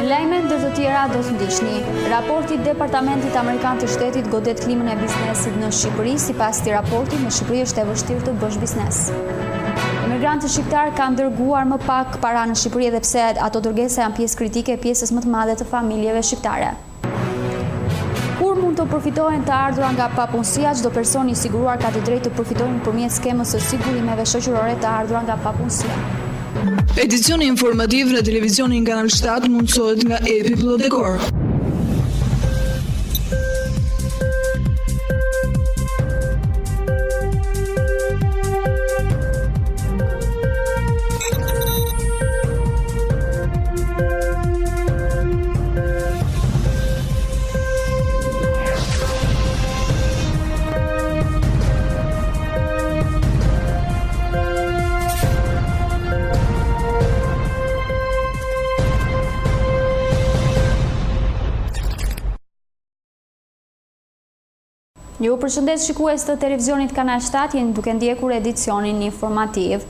Lajme ndër të tjera do të ndiqni. Raporti i Departamentit Amerikan të Shtetit godet klimën e biznesit në Shqipëri. Sipas këtij raporti, në Shqipëri është e vështirë të bësh biznes. Emigrantët shqiptar kanë dërguar më pak para në Shqipëri edhe pse ato dërgesa janë pjesë kritike e pjesës më të madhe të familjeve shqiptare. Kur mund të përfitojnë të ardhurat nga papunësia, çdo person i siguruar ka të drejtë të përfitojë nëpërmjet skemës së sigurimeve shoqërore të ardhurat nga papunësia. Edicioni informativ në televizionin Kanal 7 mundësohet nga epi Plodekor. Ju përshëndes shikues të televizionit Kanal 7, jeni duke ndjekur edicionin informativ.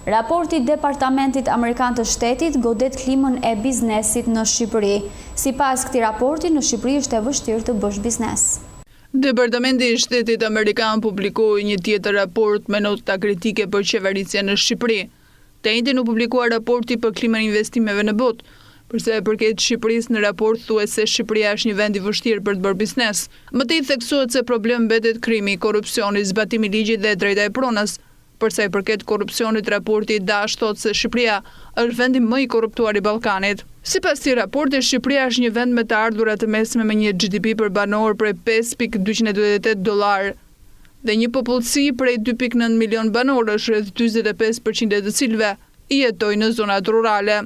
Raporti i Departamentit Amerikan të Shtetit godet klimën e biznesit në Shqipëri. Sipas këtij raporti, në Shqipëri është e vështirë të bësh biznes. Departamenti i Shtetit Amerikan publikoi një tjetër raport me nota kritike për qeverisjen në Shqipëri. Të njëjtin u publikua raporti për klimën e investimeve në botë. Përsa e përket Shqipërisë, në raport thuhet se Shqipëria është një vend i vështirë për të bërë biznes. Më tej theksohet se problemi mbetet krimi, korrupsioni, zbatimi i ligjit dhe drejta e pronës. Përsa e përket korrupsionit, raporti i Dash thotë se Shqipëria është vendi më i korruptuar i Ballkanit. Sipas këtij raporti, Shqipëria është një vend me të ardhurat të mesme me një GDP për banor prej $5.248 dhe një popullsi prej 2.9 milion banorësh, rreth 45% të cilëve jetojnë në zonat rurale.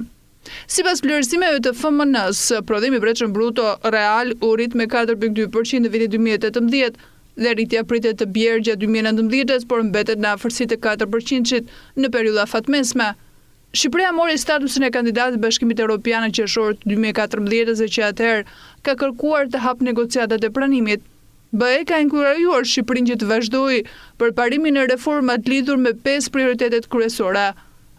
Sipas vlerësimeve të FMN-s, prodhimi i brendshëm bruto real u rrit me 4.2% në vitin 2018 dhe rritja pritet të bjerë gjatë 2019, por mbetet në afërsi të 4% në periudha fatmesme. Shqipëria mori statusin e kandidatit të Bashkimit Evropian në qershor të 2014 dhe që atëherë ka kërkuar të hapë negociatat e pranimit. BE ka inkurajuar Shqipërinë që të vazhdojë përparimin e reformat lidhur me 5 prioritetet kryesore: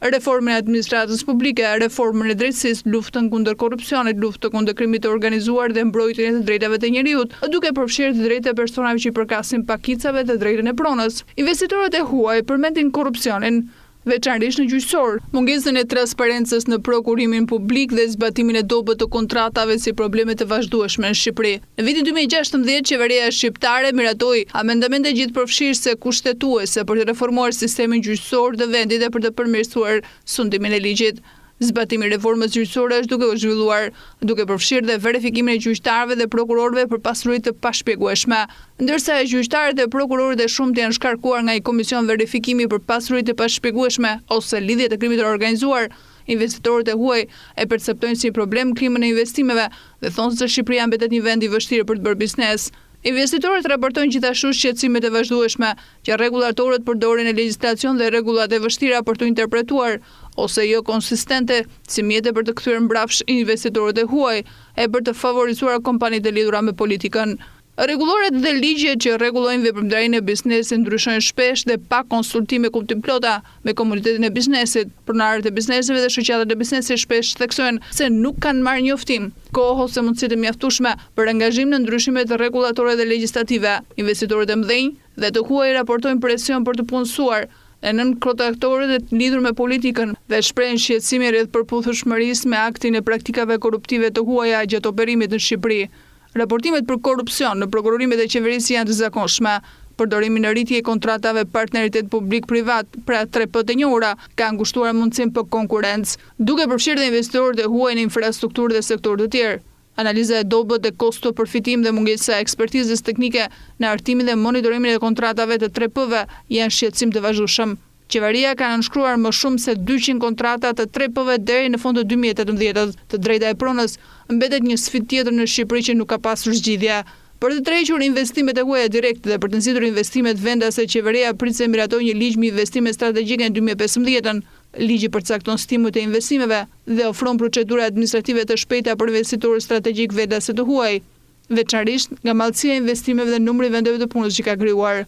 reformën e administratës publike, reformën e drejtësisë, luftën kundër korrupsionit, luftën kundër krimit të organizuar dhe mbrojtjen e të drejtave të njerëzit, duke përfshirë të drejtat e personave që i përkasin pakicave dhe drejtën e pronës. Investitorët e huaj përmendin korrupsionin, veçanërisht në gjyqësor, mungesën e transparencës në prokurimin publik dhe zbatimin e dobët të kontratave si probleme të vazhdueshme në Shqipëri. Në vitin 2016, qeveria shqiptare miratoi amendamente gjithëpërfshirëse kushtetuese për të reformuar sistemin gjyqësor të vendit dhe për të përmirësuar sundimin e ligjit. Zbatimi i reformës gjyqësore është duke u zhvilluar, duke përfshirë dhe verifikimin e gjyqtarëve dhe prokurorëve për pasuri të pashpjegueshme, ndërsa gjyqtarët dhe prokurorët e shumtë janë shkarkuar nga një komision verifikimi për pasuri të pashpjegueshme ose lidhje të krimit të organizuar. Investitorët e huaj e perceptojnë si problem klimën e investimeve dhe thonë se Shqipëria mbetet një vend i vështirë për të bërë biznes. Investitorët raportojnë gjithashtu shqetësimet e vazhdueshme që rregullatorët përdorin e legjislacion dhe rregullat e vështira për të interpretuar ose jo konsistente si mjete për të kthyer mbrapsht investitorët e huaj e për të favorizuar kompanitë e lidhura me politikën. Rregulloret dhe ligjet që rregullojnë veprimtarinë e biznesit ndryshojnë shpesh dhe pa konsultime kuptimplota me komunitetin e biznesit. Pronarët e bizneseve dhe shoqatat e biznesit shpesh theksojnë se nuk kanë marrë njoftim, kohë ose mundësitë e mjaftueshme për angazhim në ndryshimet rregullatore dhe legjislative. Investitorët e mëdhenj dhe të huaj raportojnë presion për të punësuar e nën kontraktorët e lidhur me politikën dhe shprehin shqetësime rreth përputhshmërisë me aktin e praktikave korruptive të huaja gjatë operimit në Shqipëri. Raportimet për korrupsion në prokurorimet e qeverisë janë të zakonshme. Përdorimi në rritje e kontratave partneritet publik-privat, pra 3P të njohura, ka ngushtuar mundësinë për konkurrencë, duke përfshirë dhe investitorët e huaj në infrastrukturë dhe sektorë të tjerë. Analiza e dobët dhe kosto përfitim dhe mungesa e ekspertizës teknike në hartimin dhe monitorimin e kontratave të 3P-ve janë shqetësim të vazhdueshëm. Qeveria ka nënshkruar më shumë se 200 kontrata të 3P-ve deri në fund të 2018. Të drejta e pronës mbetet një sfidë tjetër në Shqipëri që nuk ka pasur zgjidhje. Për të tërhequr investimet e huaja direkte dhe për të nxitur investimet vendase, qeveria prit se miratojë një ligj me investime strategjike në 2015. Ligji përcakton stimulet e investimeve dhe ofron procedura administrative të shpejta për investitorët strategjik vendase të huaj, veçanërisht nga mallësia e investimeve dhe numri i vendeve të punës që ka krijuar.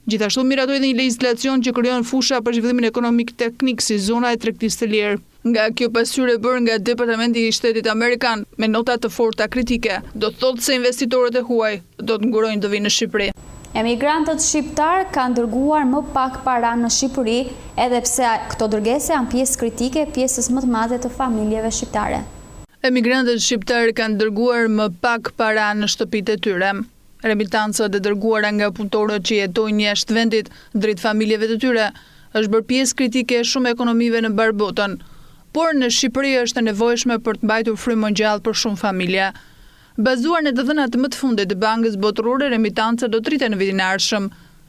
Gjithashtu miratoi dhe një legjislacion që krijon fusha për zhvillimin ekonomik teknik si zona e tregtisë së lirë. Nga kjo pasqyrë e bërë nga Departamenti i Shtetit Amerikan me nota të forta kritike, do thotë se investitorët e huaj do të ngurojnë të vinë në Shqipëri. Emigrantët shqiptar kanë dërguar më pak para në Shqipëri, edhe pse këto dërgese janë pjesë kritike e pjesës më të madhe të familjeve shqiptare. Emigrantët shqiptar kanë dërguar më pak para në shtëpitë e tyre. Remitancat e dërguara nga punëtorët që jetojnë jashtë vendit drejt familjeve të tyre është bërë pjesë kritike e shumë ekonomive në mbar botën, por në Shqipëri është e nevojshme për të mbajtur frymën gjallë për shumë familje. Bazuar në të dhënat më të fundit të Bankës Botërore, remitanca do të rriten në vitin e ardhshëm.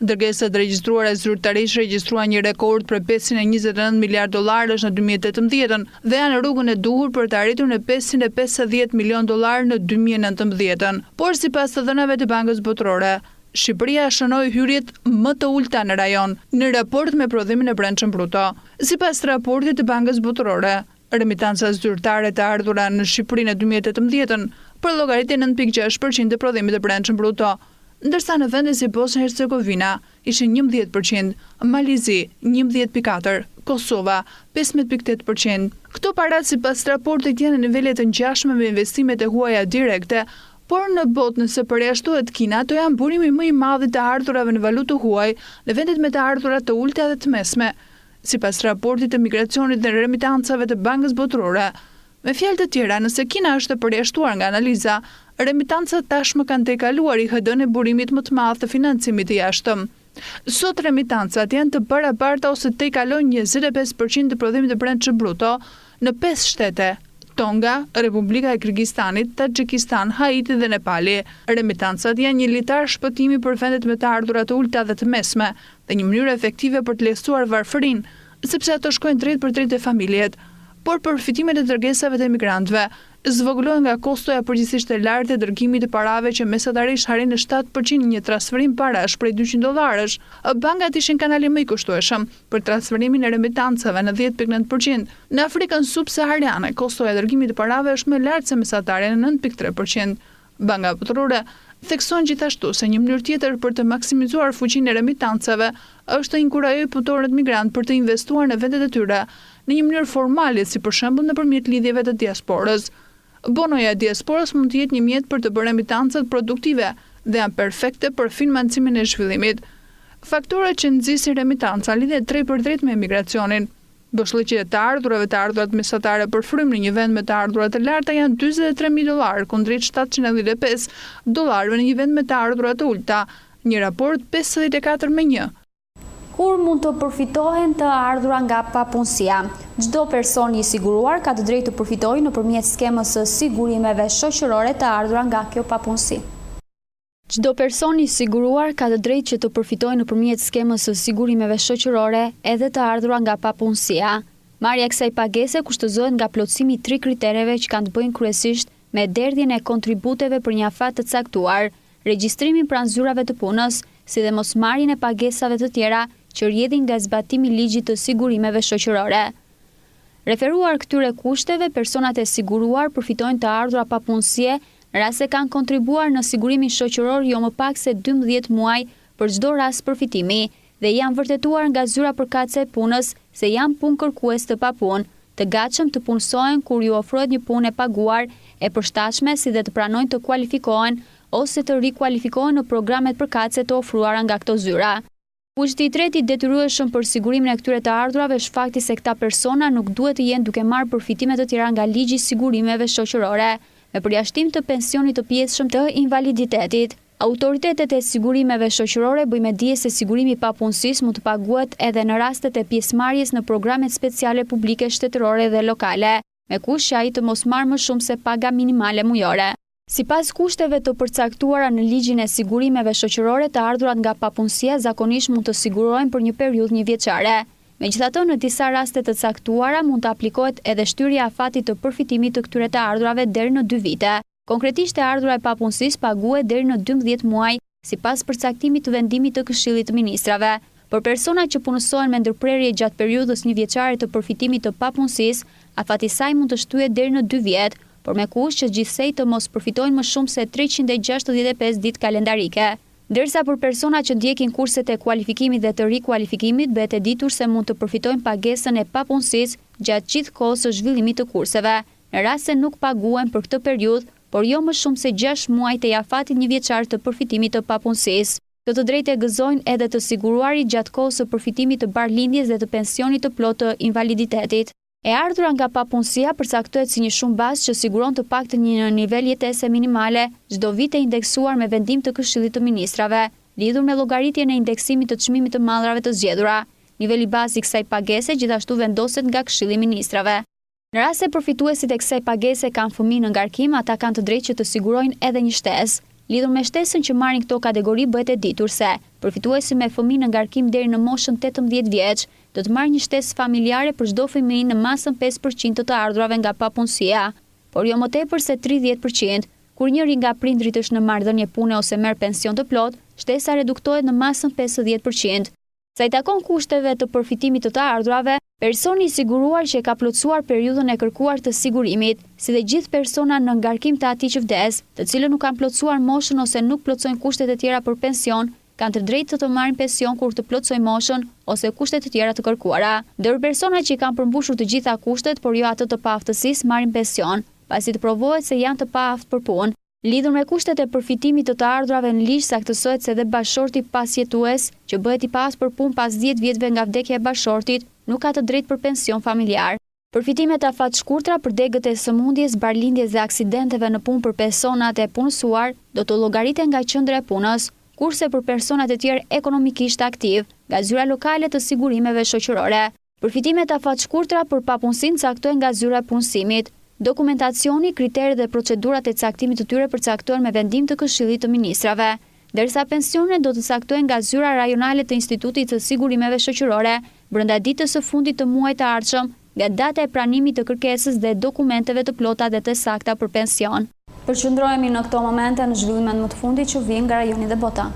Dërgesat regjistruara zyrtarisht regjistruan një rekord për $529 miliard në 2018 dhe janë në rrugën e duhur për të arritur në $550 milion në 2019. Por sipas të dhënave të Bankës Botërore, Shqipëria shënoi hyrjet më të ulta në rajon në raport me prodhimin e brendshëm bruto. Sipas raportit të Bankës Botërore, remitancat zyrtare të ardhura në Shqipëri në 2018 përllogaritin 9.6% të prodhimit të brendshëm bruto, ndërsa në vende si Bosnia e Hercegovina ishin 11%, Malizi 11.4%, Kosova 15.8%. Këto parat sipas raportit janë në nivele të ngjashme me investimet e huaja direkte, por në botë nëse përjashtohet Kina, to janë burimi më i madh i të ardhurave në valutë huaj në vendet me të ardhura të ulta dhe të mesme. Sipas raportit të migracionit dhe remitancave të Bankës Botërore, me fjalë të tjera, nëse Kina është e përjashtuar nga analiza, remitancat tashmë kanë tejkaluar IHD-n e burimit më të madh të financimit të jashtëm. Sot remitancat janë të barabarta ose tejkalojnë 25% të prodhimit të brendshëm bruto në 5 shtete: Tonga, Republika e Kirgistanit, Tadzhikistan, Haiti dhe Nepali. Remitancat janë një litar shpëtimi për vendet me të ardhura të ulta dhe të mesme dhe një mënyrë efektive për të lehtësuar varfërinë, sepse ato shkojnë drejt për drejt te familjet. Por përfitimet e dërgesave të emigrantëve zvogëlohen nga kostoja përgjithsisht e lartë e dërgimit të parave që mesatarisht arrin në 7% një transferim parash prej $200. Bankat ishin kanali më i kushtueshëm për transferimin e remitancave në 10.9%. Në Afrikën subsahariane, kostoja e dërgimit të parave është më lartë se mesatarja në 9.3%. Banka Botërore thekson gjithashtu se një mënyrë tjetër për të maksimizuar fuqinë e remitancave është të inkurajojë punëtorët migrant për të investuar në vendet e tyre në një mënyrë formale, si për shembull nëpërmjet lidhjeve të diasporës. Bonoja e diasporës mund të jetë një mjet për të bërë remitancat produktive dhe janë perfekte për financimin e zhvillimit. Faktorët që nxisin remitanca lidhen drejt për drejt me emigracionin. Bëshllëqjet e të ardhurat mesatare për frym në një vend me të ardhurat të larta janë $43.000 kundrejt $795 në një vend me të ardhurat të ulta, një raport 54-1. Kur mund të përfitohen të ardhura nga papunësia? Çdo person i siguruar ka të drejtë të përfitojë nëpërmjet skemës së sigurimeve shoqërore të ardhura nga kjo papunësi. Çdo person i siguruar ka të drejtë që të përfitojë nëpërmjet skemës së sigurimeve shoqërore edhe të ardhura nga papunësia. Marrja e kësaj pagese kushtëzohet nga plotësimi i 3 kritereve që kanë të bëjnë kryesisht me derdhjen e kontributeve për një afat të caktuar, regjistrimin pranë zyrave të punës, si dhe mosmarrjen e pagesave të tjera që rrjedhin nga zbatimi i ligjit të sigurimeve shoqërore. Referuar këtyre kushteve, personat e siguruar përfitojnë të ardhura papunësie në rast se kanë kontribuar në sigurimin shoqëror jo më pak se 12 muaj për çdo rast përfitimi dhe janë vërtetuar nga zyra përkatëse e punës se janë punëkërkues të papunë, të gatshëm të punësohen kur ju ofrohet një punë e paguar, e përshtatshme si dhe të pranojnë të kualifikohen ose të rikualifikohen në programet përkatëse të ofruara nga këto zyra. Kushti i tretë i detyrueshëm për sigurimin e këtyre të ardhurave është fakti se këta persona nuk duhet të jenë duke marrë përfitime të tjera nga ligji i sigurimeve shoqërore, me përjashtim të pensionit të pjesëshëm të invaliditetit. Autoritetet e sigurimeve shoqërore bëjnë dije se sigurimi i papunësisë mund të paguhet edhe në rastet e pjesëmarrjes në programet speciale publike shtetërore dhe lokale, me kusht që ai të mos marrë më shumë se paga minimale mujore. Sipas kushteve të përcaktuara në ligjin e sigurimeve shoqërore, të ardhurat nga papunësia zakonisht mund të sigurohen për një periudhë 1 vjeçare. Megjithatë, në disa raste të caktuara mund të aplikohet edhe shtyrja e afatit të përfitimit të këtyre të ardhurave deri në 2 vite. Konkretisht, e ardhura e papunësisë paguhet deri në 12 muaj, sipas përcaktimit të vendimit të Këshillit të Ministrave. Për persona që punësohen me ndërprerje gjatë periudhës 1 vjeçare të përfitimit të papunësisë, afati i saj mund të shtyhet deri në 2 vjet, por me kusht që gjithsej të mos përfitojnë më shumë se 365 ditë kalendarike. Ndërsa për persona që ndjekin kurset e kualifikimit dhe të rikualifikimit, bëhet e ditur se mund të përfitojnë pagesën e papunësisë gjatë gjithë kohës së zhvillimit të kurseve, në rast se nuk paguhen për këtë periudhë, por jo më shumë se 6 muaj të jafatit një vjeçar të përfitimit të papunësisë. Këtë drejtë e gëzojnë edhe të siguruarit gjatë kohës së përfitimit të barlindjes dhe të pensionit të plotë të invaliditetit. E ardhura nga papunësia përcaktohet si një shumë bazë që siguron të paktën një nivel jetese minimale çdo vit e indeksuar me vendim të Këshillit të Ministrave, lidhur me llogaritjen e indeksimit të çmimit të mallrave të zgjedhura. Niveli bazë i kësaj pagese gjithashtu vendoset nga Këshilli i Ministrave. Në rast se përfituesit e kësaj pagese kanë fëmijë në ngarkim, ata kanë të drejtë që të sigurojnë edhe një shtesë. Lidhur me shtesën që marrin këto kategori, bëhet e ditur se përfituesi me fëmijë në ngarkim deri në moshën 18 vjeç do të marrë një shtesë familjare për çdo fëmijë në masën 5% të ardhurave nga papunësia, por jo më tepër se 30%. Kur njëri nga prindrit është në marrëdhënie pune ose merr pension të plot, shtesa reduktohet në masën 50%. Sa i takon kushteve të përfitimit të ardhurave, personi i siguruar që ka plotësuar periudhën e kërkuar të sigurimit, si dhe gjithë persona në ngarkim të atij që vdes, të cilët nuk kanë plotësuar moshën ose nuk plotësojnë kushtet e tjera për pension, kanë të drejtë të marrin pension kur të plotësojnë moshën ose kushtet e tjera të kërkuara. Ndër persona që i kanë përmbushur të gjitha kushtet, por jo ato të paaftësisë, marrin pension, pasi të provohet se janë të paaftë për punë. Lidhur me kushtet e përfitimit të ardhurave në ligj saktësohet se dhe bashorti pasjetues që bëhet i paaftë për punë pas 10 vjetëve nga vdekja e bashortit, nuk ka të drejtë për pension familjar. Përfitimet afatshkurtra për degët e sëmundjes, barlindjes dhe aksidenteve në punë për personat e punësuar do të llogariten nga qendra e punës, kurse për personat e tjerë ekonomikisht aktiv, nga zyra lokale të sigurimeve shoqërore. Përfitimet afatshkurtra për papunësinë caktohen nga zyra e punësimit. Dokumentacioni, kriteret dhe procedurat e caktimit të tyre përcaktohen me vendim të Këshillit të Ministrave, ndërsa pensionet do të caktohen nga zyra rajonale të Institutit të Sigurimeve Shoqërore brenda ditës së fundit të muajit të ardhshëm, nga data e pranimit të kërkesës dhe dokumenteve të plota dhe të sakta për pension. Përqendrohemi në këto momente në zhvillimet më të fundit që vijnë nga rajoni dhe bota.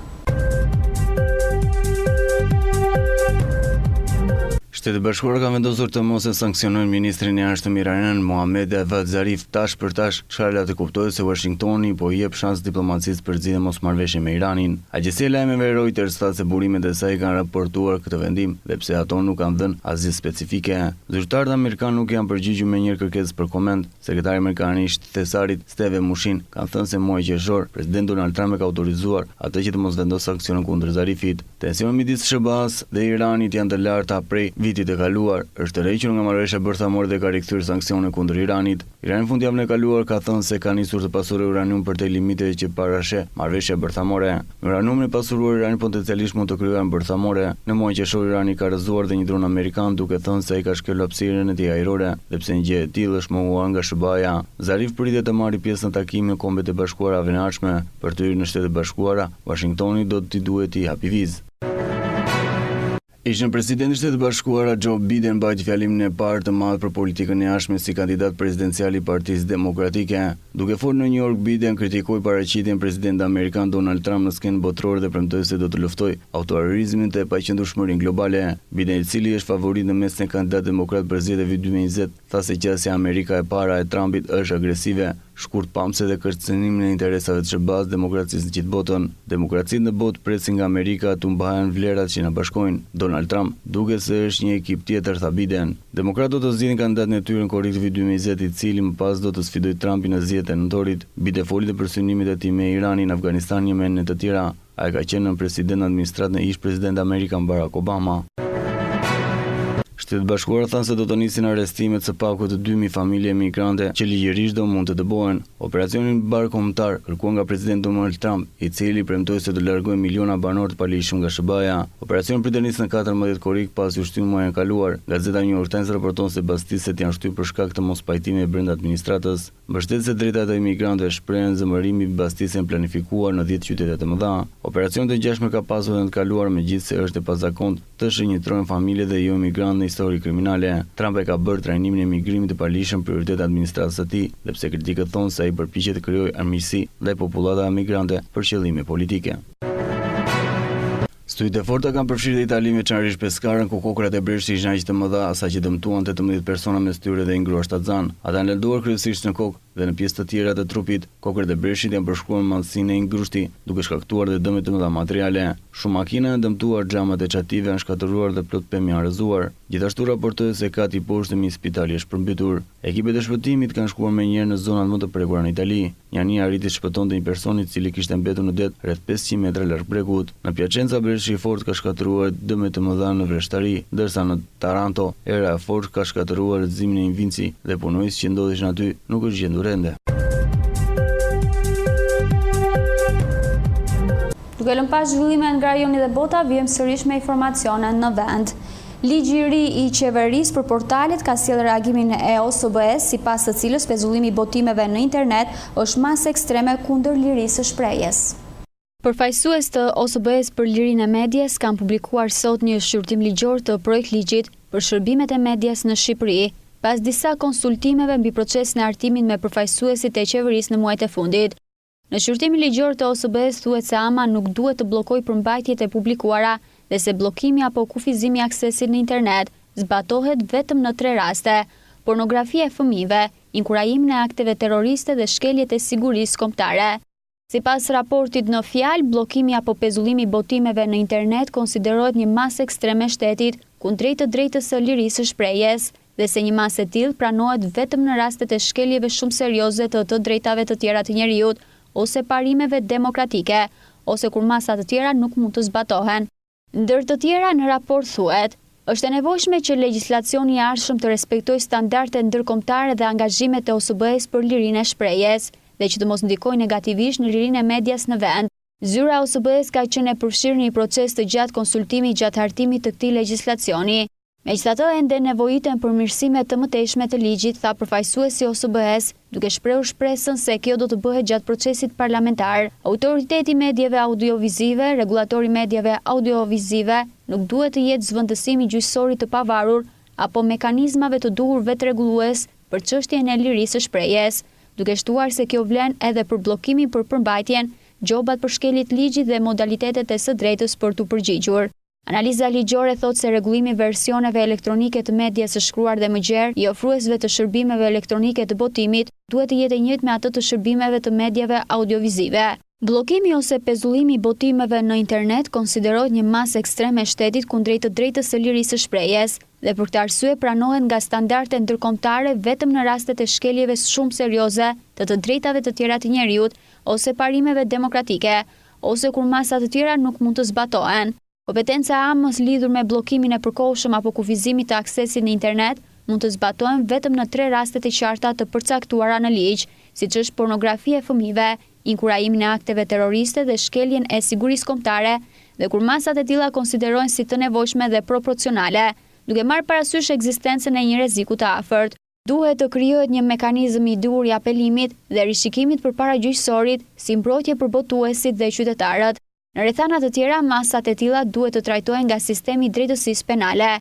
Shtetet e Bashkuara kanë vendosur të mos e sankcionojnë ministrin e jashtëm iranian Mohamed Javad Zarif tash për tash, çfarë la të kuptojë se Washingtoni po i jep shans diplomacisë për zgjidhje mosmarrëveshje me Iranin. Agjencia e lajmeve Reuters tha se burimet e saj kanë raportuar këtë vendim dhe pse ato nuk kanë dhënë asgjë specifike. Zyrtarët amerikanë nuk janë përgjigjur me një kërkesë për koment. Sekretari amerikan i Shtetesarit Steve Mnuchin kanë thënë se muaj qershor presidenti Donald Trump e ka autorizuar atë që të mos vendosë sanksione kundër Zarifit. Tensioni midis SBA-s dhe Iranit janë të larta prej vitit e kaluar, është tërhequr nga marrëveshja bërthamore dhe ka rikthyer sanksione kundër Iranit. Irani fundjavën e kaluar ka thënë se ka nisur të pasurojë uranium përtej limiteve që parashë marrëveshja bërthamore. Me uraniumin e pasuruar Irani potencialisht mund të kryejë armë bërthamore. Në muajin qershor Irani ka rrëzuar dhe një dron amerikan duke thënë se ai ka shkelur hapësirën e tij ajrore, dhe pse një gjë e tillë është mohuar nga SBA-ja. Zarif pritet të marrë pjesë në takimin e Kombeve të Bashkuara të ardhshme. Për të hyrë në Shtetet e Bashkuara, Washingtoni do t'i duhet i hapi vizë. Ishte presidenti i Shtetit Bashkuara Joe Biden mbajti fjalimin e parë të madh për politikën e jashtme si kandidat presidencial i Partisë Demokratike. Duke folur në New York, Biden kritikoi paraqitjen e presidentit amerikan Donald Trump në skenën botërore dhe premtoi se do të luftojë autoritarizmin dhe paqëndrueshmërinë globale. Biden, i cili është favorit në mes të kandidat demokrat për zgjedhjet e vitit 2020, tha se qasja Amerika e para e Trumpit është agresive, shkurtpamëse dhe kërcënimin e interesave të SBA-s demokracisë në gjithë botën. Demokracitë në botë presin nga Amerika të mbahen vlerat që na bashkojnë. Donald Trump duket se është një ekip tjetër, tha Biden. Demokratët do të zgjidhin kandidatin e tyre në Korrik të vitit 2020, i cili më pas do të sfidojë Trumpin në zgjedhjet e nëntorit. Biden foli dhe për synimet e tij me Iranin, Afganistanin, Yemenin e të tjera. Ai ka qenë në president në administratën e ish president amerikan Barack Obama. Shtetet Bashkuara thanë se do të nisin arrestimet së paku të 2000 familje emigrante që ligjërisht do mund të dëbohen. Operacionin barkombëtar kërkuar nga presidenti Donald Trump, i cili premtoi se do largojë miliona banor të palishëm nga SBA-ja. Operacioni pritet nisë në 14 korrik pas u shtymë muajin e kaluar. Gazeta New York Times raporton se bastiset janë shtyr për shkak të mospajtimit brenda administratës. Mbështetësit e drejtat e emigrantëve shprehen zemërimi mbi bastisjen planifikuar në 10 qytete të mëdha. Operacionet e ngjashme ka pasur në të kaluar, megjithëse është e pazakontë të shënjetrojnë familje dhe jo emigrantë në histori kriminale. Trump e ka bërë trajnimin e emigrimit të palishëm prioritet administratës së tij, dhe pse kritikët thonë se ai përpiqet të krijojë armiqësi ndaj popullatave emigrante për qëllime politike. Studitë e forta kanë përfshirë dhe Italinë, veçanërisht Peskarën, ku kokrat e breshtë ishin aq të mëdha sa që dëmtuan 18 persona mes tyre dhe i ngruar shtatzan. Ata në lënduar kryesisht në kokë, dhe në pjesë të tjera të trupit. Kokërt e breshit janë përshkruar madhësinë e një grushti, duke shkaktuar dhe dëme të mëdha materiale. Shumë makina janë dëmtuar, xhamat e çative janë shkatëruar dhe plot pemë janë rrëzuar. Gjithashtu raportohet se kati i poshtëm i spitali është përmbytur. Ekipet e shpëtimit kanë shkuar menjëherë në zonat më të prekura në Itali. Njëri arriti të shpëtonte një person i cili kishte mbetur në det rreth 500 metra larg brekut. Në Piacenza breshi i fortë ka shkatëruar dëme të mëdha në vreshtari, ndërsa në Taranto era e fortë ka shkatëruar rrëzimin e një vinci dhe punojës që ndodhishin aty nuk është gjendur ende. Duke lënë pas zhvillime nga rajoni dhe bota, vijmë sërish me informacione në vend. Ligji i ri i qeverisë për portalet ka sjellë reagimin e OSBE-s, sipas të cilës pezullimi i botimeve në internet është masë ekstreme kundër lirisë së shprehjes. Përfaqësues të OSBE-s për lirinë e medias kanë publikuar sot një shqyrtim ligjor të projektligjit për shërbimet e medias në Shqipëri, pas disa konsultimeve mbi procesin e hartimit me përfaqësuesit e qeverisë në muajt e fundit. Në shqyrtimin ligjor të OSBE-s thuhet se AMA nuk duhet të bllokojë përmbajtjet e publikuara dhe se bllokimi apo kufizimi i aksesit në internet zbatohet vetëm në 3 raste: pornografia e fëmijëve, inkurajimin e akteve terroriste dhe shkeljet e sigurisë kombëtare. Sipas raportit në fjalë, bllokimi apo pezullimi i botimeve në internet konsiderohet një masë ekstreme shtetit kundrejt të drejtës së lirisë së shprehjes dhe se një masë e tillë pranohet vetëm në rastet e shkeljeve shumë serioze të drejtave të tjera të njerëzit ose parimeve demokratike, ose kur masa të tjera nuk mund të zbatohen. Ndër të tjera në raport thuhet, është e nevojshme që legjislacioni i ardhshëm të respektojë standardet ndërkombëtare dhe angazhimet e OSBE-s për lirinë e shprehjes dhe që të mos ndikojë negativisht në lirinë e medias në vend. Zyra e OSBE-s ka qenë e përfshirë në një proces të gjatë konsultimi gjatë hartimit të këtij legjislacioni. Megjithatë, ende nevojiten përmirësime të mëtejshme të ligjit, tha përfaqësuesi i OSBE-s, duke shprehur shpresën se kjo do të bëhet gjatë procesit parlamentar. Autoriteti i mediave audiovizive, regulatori i mediave audiovizive, nuk duhet të jetë zvendësimi gjyqësor i të pavarur apo mekanizmave të duhur vetërregullues për çështjen e lirisë së shprehjes, duke shtuar se kjo vlen edhe për bllokimin për përmbajtjen, gjobat për shkeljet ligjit dhe modalitetet e së drejtës për t'u përgjigjur. Analiza ligjore thotë se rregullimi i versioneve elektronike të medias së shkruar dhe më gjerë i ofruesve të shërbimeve elektronike të botimit duhet të jetë i njëjtë me atë të shërbimeve të mediave audiovizive. Bllokimi ose pezullimi i botimeve në internet konsiderohet një masë ekstreme e shtetit kundrejt të drejtës së lirisë së shprehjes dhe për këtë arsye pranohet nga standardet ndërkombëtare vetëm në rastet e shkeljeve shumë serioze të drejtave të tjera të njerëzit ose parimeve demokratike, ose kur masa të tjera nuk mund të zbatohen. Kompetenca e AMA-s lidhur me bllokimin e përkohshëm apo kufizimit të aksesit në internet mund të zbatohen vetëm në 3 rastet e qarta të përcaktuara në ligj, siç është pornografia e fëmijëve, inkurajimin e akteve terroriste dhe shkeljen e sigurisë kombëtare, dhe kur masat e tilla konsiderohen si të nevojshme dhe proporcionale, duke marrë parasysh ekzistencën e një rreziku të afërt. Duhet të krijohet një mekanizëm i duhur i apelimit dhe rishikimit përpara gjyqësorit si mbrojtje për botuesit dhe qytetarët. Në rrethana të tjera, masat e tilla duhet të trajtohen nga sistemi i drejtësisë penale.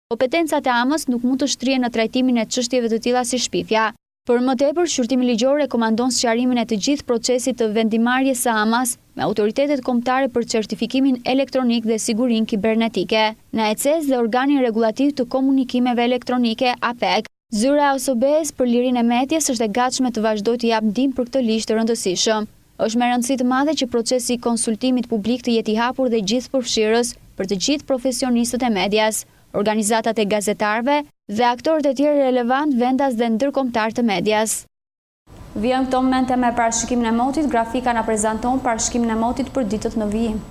Kompetencat e AMA-s nuk mund të shtrihen në trajtimin e çështjeve të tilla si shpifja. Për më tepër, shqyrtimi ligjor rekomandon sqarimin e të gjithë procesit të vendimarrjes së AMA-s me autoritetet kombëtare për certifikimin elektronik dhe sigurinë kibernetike, në ECS dhe organin rregullativ të komunikimeve elektronike APEC. Zyra e OSBE-s për lirinë e medias është e gatshme të vazhdojë të japë ndihmë për këtë ligj të rëndësishëm. Është me rëndësi të madhe që procesi i konsultimit publik të jetë i hapur dhe gjithëpërfshirës për të gjithë profesionistët e medias, organizatat e gazetarëve dhe aktorët e tjerë relevant vendas dhe ndërkombëtar të medias. Vjen këto momente me parashikimin e motit, grafika na prezanton parashikimin e motit për ditët në vijim.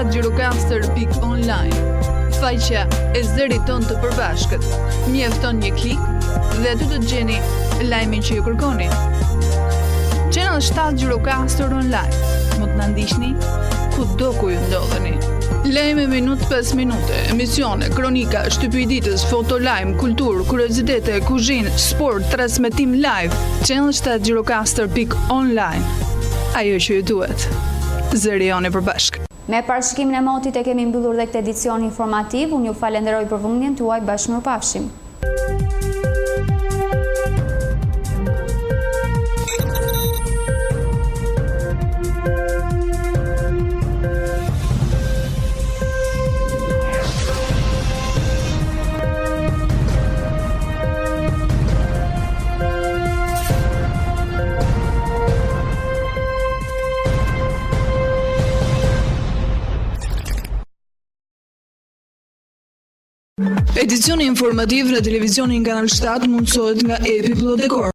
channel7gjirokastër.online. Faqja e zërit ton të përbashkët. Mjafton një klik dhe aty do të gjeni lajmin që ju kërkoni. Channel 7 Gjirokastër Online. Mund të na ndiqni kudo ku ju ndodheni. Lajme minutë pas minute, emisione, kronika, shtypi i ditës, foto lajm, kulturë, kuriozitete, kuzhinë, sport, transmetim live. Channel 7 Gjirokastër.online. Ajo që ju duhet. Zëri joni përbashkët. Me parashikimin e motit e kemi mbyllur dhe këtë edicion informativ. Unë ju falenderoj për vëmendjen tuaj, bashkëmirëpafshim. Edicioni informativ në televizionin Kanal 7 mundësohet nga Epi Plot Dekor.